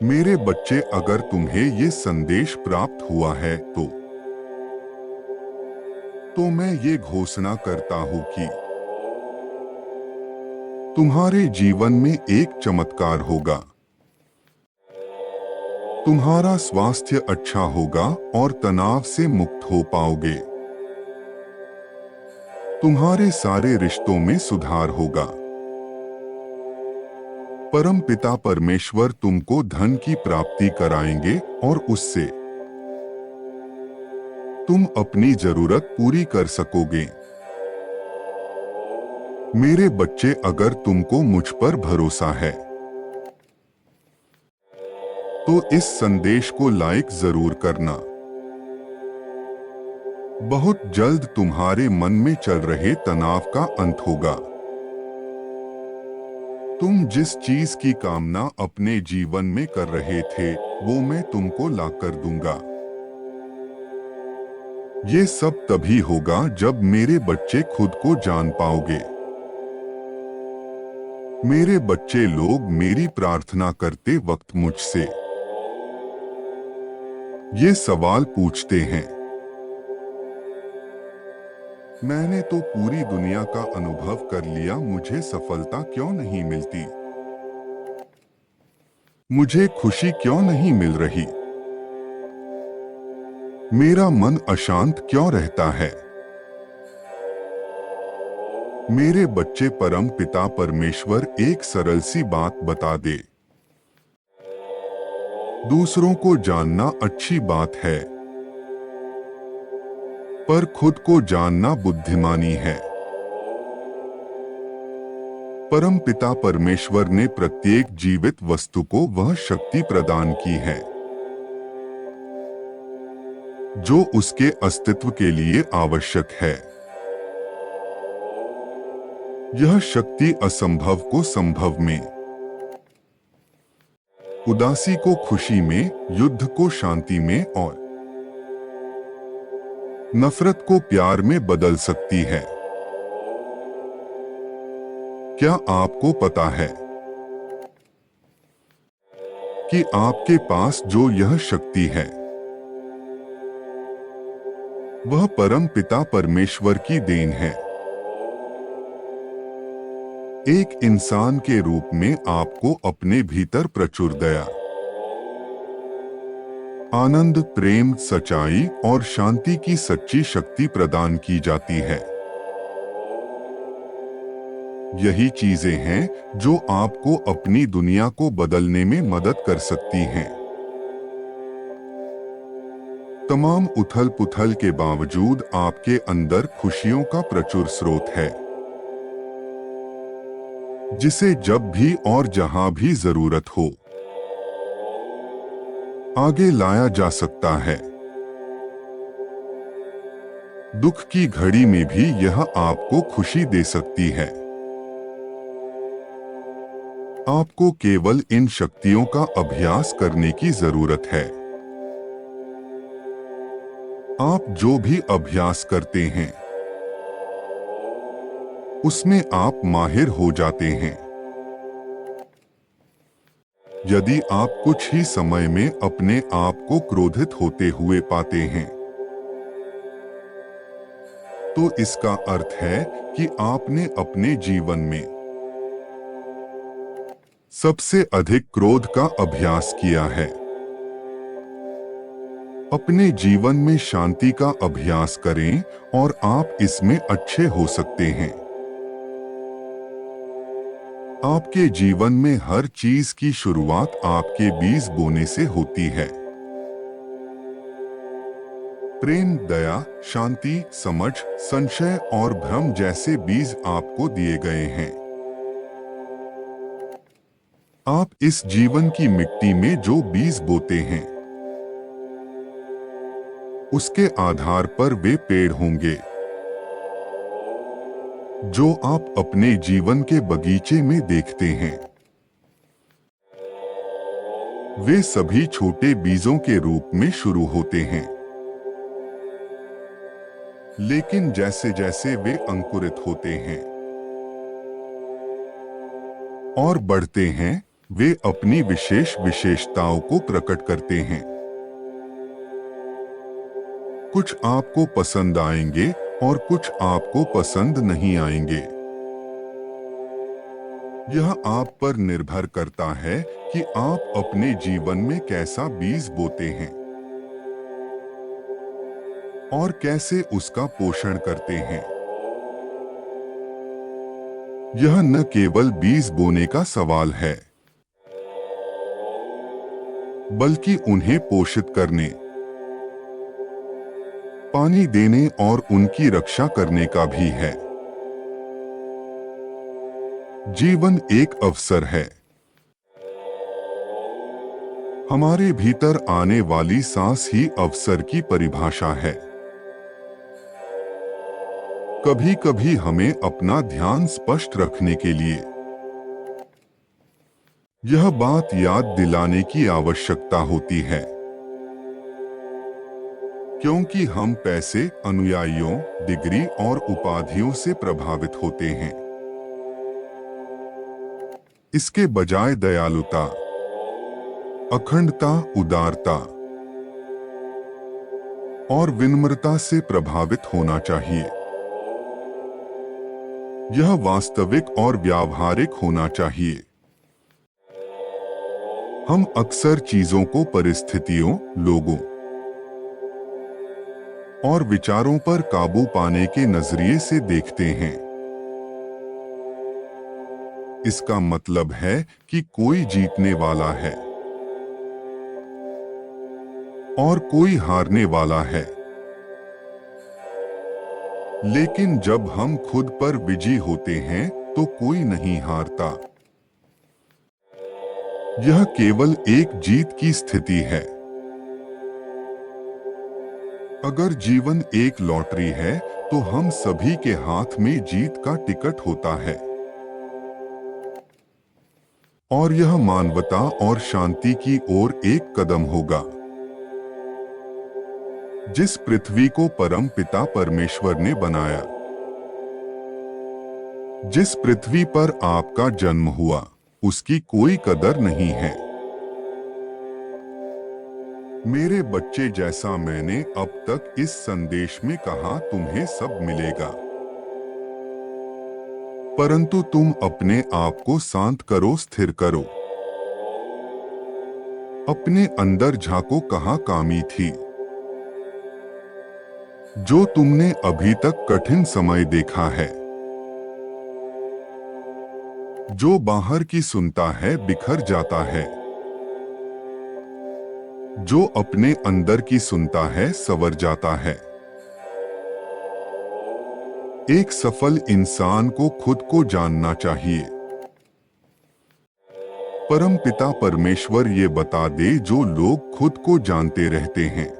मेरे बच्चे, अगर तुम्हें ये संदेश प्राप्त हुआ है तो मैं ये घोषणा करता हूँ कि तुम्हारे जीवन में एक चमत्कार होगा। तुम्हारा स्वास्थ्य अच्छा होगा और तनाव से मुक्त हो पाओगे। तुम्हारे सारे रिश्तों में सुधार होगा। परम पिता परमेश्वर तुमको धन की प्राप्ति कराएंगे और उससे तुम अपनी जरूरत पूरी कर सकोगे। मेरे बच्चे, अगर तुमको मुझ पर भरोसा है तो इस संदेश को लाइक जरूर करना। बहुत जल्द तुम्हारे मन में चल रहे तनाव का अंत होगा। तुम जिस चीज की कामना अपने जीवन में कर रहे थे वो मैं तुमको ला कर दूंगा। ये सब तभी होगा जब मेरे बच्चे खुद को जान पाओगे। मेरे बच्चे लोग मेरी प्रार्थना करते वक्त मुझसे ये सवाल पूछते हैं, मैंने तो पूरी दुनिया का अनुभव कर लिया, मुझे सफलता क्यों नहीं मिलती? मुझे खुशी क्यों नहीं मिल रही? मेरा मन अशांत क्यों रहता है? मेरे बच्चे, परम पिता परमेश्वर एक सरल सी बात बता दे। दूसरों को जानना अच्छी बात है, पर खुद को जानना बुद्धिमानी है। परम पिता परमेश्वर ने प्रत्येक जीवित वस्तु को वह शक्ति प्रदान की है जो उसके अस्तित्व के लिए आवश्यक है। यह शक्ति असंभव को संभव में, उदासी को खुशी में, युद्ध को शांति में और नफरत को प्यार में बदल सकती है। क्या आपको पता है कि आपके पास जो यह शक्ति है वह परम पिता परमेश्वर की देन है। एक इंसान के रूप में आपको अपने भीतर प्रचुर दया, आनंद, प्रेम, सच्चाई और शांति की सच्ची शक्ति प्रदान की जाती है। यही चीजें हैं जो आपको अपनी दुनिया को बदलने में मदद कर सकती हैं। तमाम उथल पुथल के बावजूद आपके अंदर खुशियों का प्रचुर स्रोत है जिसे जब भी और जहां भी जरूरत हो आगे लाया जा सकता है। दुख की घड़ी में भी यह आपको खुशी दे सकती है। आपको केवल इन शक्तियों का अभ्यास करने की जरूरत है। आप जो भी अभ्यास करते हैं उसमें आप माहिर हो जाते हैं। यदि आप कुछ ही समय में अपने आप को क्रोधित होते हुए पाते हैं तो इसका अर्थ है कि आपने अपने जीवन में सबसे अधिक क्रोध का अभ्यास किया है। अपने जीवन में शांति का अभ्यास करें और आप इसमें अच्छे हो सकते हैं। आपके जीवन में हर चीज की शुरुआत आपके बीज बोने से होती है। प्रेम, दया, शांति, समझ, संशय और भ्रम जैसे बीज आपको दिए गए हैं। आप इस जीवन की मिट्टी में जो बीज बोते हैं उसके आधार पर वे पेड़ होंगे जो आप अपने जीवन के बगीचे में देखते हैं। वे सभी छोटे बीजों के रूप में शुरू होते हैं, लेकिन जैसे जैसे वे अंकुरित होते हैं और बढ़ते हैं वे अपनी विशेष विशेषताओं को प्रकट करते हैं। कुछ आपको पसंद आएंगे और कुछ आपको पसंद नहीं आएंगे। यह आप पर निर्भर करता है कि आप अपने जीवन में कैसा बीज बोते हैं और कैसे उसका पोषण करते हैं। यह न केवल बीज बोने का सवाल है, बल्कि उन्हें पोषित करने, पानी देने और उनकी रक्षा करने का भी है। जीवन एक अवसर है। हमारे भीतर आने वाली सांस ही अवसर की परिभाषा है। कभी कभी हमें अपना ध्यान स्पष्ट रखने के लिए यह बात याद दिलाने की आवश्यकता होती है, क्योंकि हम पैसे, अनुयायियों, डिग्री और उपाधियों से प्रभावित होते हैं। इसके बजाय दयालुता, अखंडता, उदारता और विनम्रता से प्रभावित होना चाहिए। यह वास्तविक और व्यावहारिक होना चाहिए। हम अक्सर चीजों को परिस्थितियों, लोगों और विचारों पर काबू पाने के नजरिए से देखते हैं। इसका मतलब है कि कोई जीतने वाला है और कोई हारने वाला है। लेकिन जब हम खुद पर विजयी होते हैं तो कोई नहीं हारता। यह केवल एक जीत की स्थिति है। अगर जीवन एक लॉटरी है तो हम सभी के हाथ में जीत का टिकट होता है, और यह मानवता और शांति की ओर एक कदम होगा। जिस पृथ्वी को परम पिता परमेश्वर ने बनाया, जिस पृथ्वी पर आपका जन्म हुआ, उसकी कोई कदर नहीं है। मेरे बच्चे, जैसा मैंने अब तक इस संदेश में कहा, तुम्हें सब मिलेगा, परंतु तुम अपने आप को शांत करो, स्थिर करो। अपने अंदर झांको, कहाँ कमी थी जो तुमने अभी तक कठिन समय देखा है। जो बाहर की सुनता है बिखर जाता है, जो अपने अंदर की सुनता है संवर जाता है। एक सफल इंसान को खुद को जानना चाहिए। परम पिता परमेश्वर ये बता दे, जो लोग खुद को जानते रहते हैं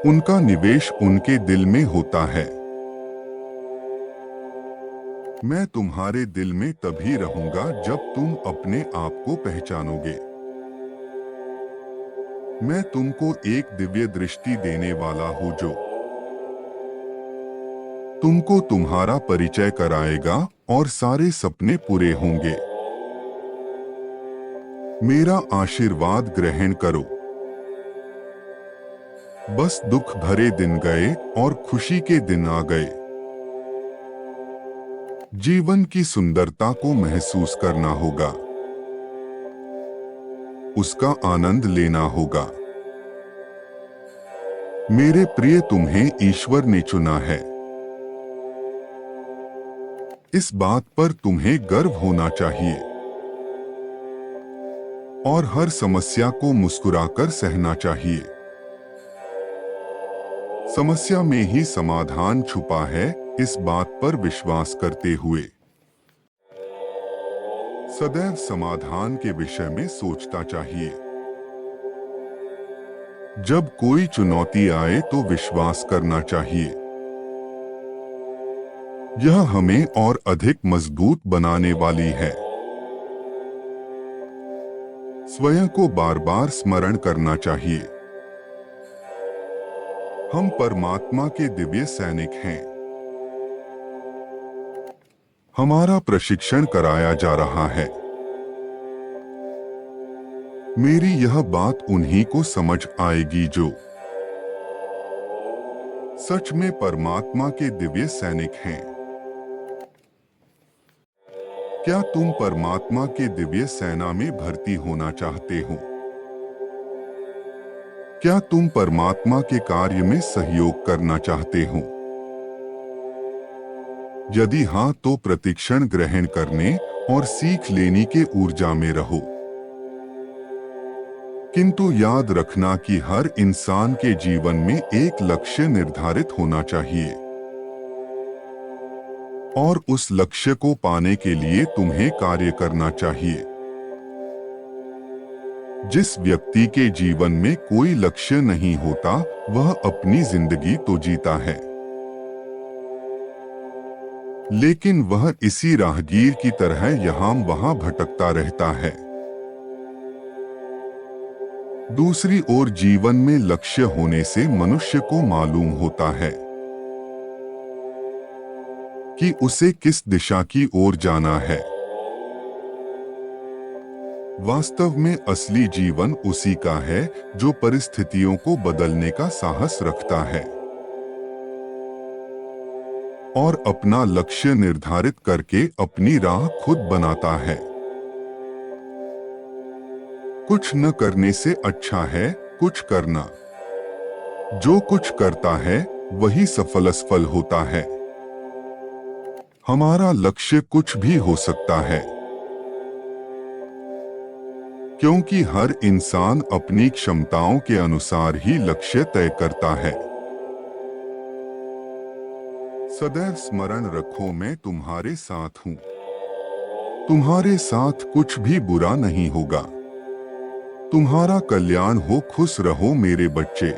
उनका निवेश उनके दिल में होता है। मैं तुम्हारे दिल में तभी रहूंगा जब तुम अपने आप को पहचानोगे। मैं तुमको एक दिव्य दृष्टि देने वाला हूं जो तुमको तुम्हारा परिचय कराएगा और सारे सपने पूरे होंगे। मेरा आशीर्वाद ग्रहण करो। बस दुख भरे दिन गए और खुशी के दिन आ गए। जीवन की सुंदरता को महसूस करना होगा, उसका आनंद लेना होगा। मेरे प्रिय, तुम्हें ईश्वर ने चुना है। इस बात पर तुम्हें गर्व होना चाहिए और हर समस्या को मुस्कुराकर सहना चाहिए। समस्या में ही समाधान छुपा है, इस बात पर विश्वास करते हुए सदैव समाधान के विषय में सोचता चाहिए। जब कोई चुनौती आए तो विश्वास करना चाहिए। यह हमें और अधिक मजबूत बनाने वाली है। स्वयं को बार बार स्मरण करना चाहिए, हम परमात्मा के दिव्य सैनिक हैं। हमारा प्रशिक्षण कराया जा रहा है। मेरी यह बात उन्हीं को समझ आएगी जो सच में परमात्मा के दिव्य सैनिक हैं। क्या तुम परमात्मा के दिव्य सेना में भर्ती होना चाहते हो? क्या तुम परमात्मा के कार्य में सहयोग करना चाहते हो? यदि हाँ, तो प्रतिक्षण ग्रहण करने और सीख लेने के ऊर्जा में रहो। किंतु याद रखना कि हर इंसान के जीवन में एक लक्ष्य निर्धारित होना चाहिए और उस लक्ष्य को पाने के लिए तुम्हें कार्य करना चाहिए। जिस व्यक्ति के जीवन में कोई लक्ष्य नहीं होता, वह अपनी जिंदगी तो जीता है, लेकिन वह इसी राहगीर की तरह यहाँ वहाँ भटकता रहता है। दूसरी ओर जीवन में लक्ष्य होने से मनुष्य को मालूम होता है कि उसे किस दिशा की ओर जाना है। वास्तव में असली जीवन उसी का है जो परिस्थितियों को बदलने का साहस रखता है और अपना लक्ष्य निर्धारित करके अपनी राह खुद बनाता है। कुछ न करने से अच्छा है कुछ करना। जो कुछ करता है वही सफल होता है। हमारा लक्ष्य कुछ भी हो सकता है, क्योंकि हर इंसान अपनी क्षमताओं के अनुसार ही लक्ष्य तय करता है। सदैव स्मरण रखो, मैं तुम्हारे साथ हूँ। तुम्हारे साथ कुछ भी बुरा नहीं होगा। तुम्हारा कल्याण हो, खुश रहो मेरे बच्चे।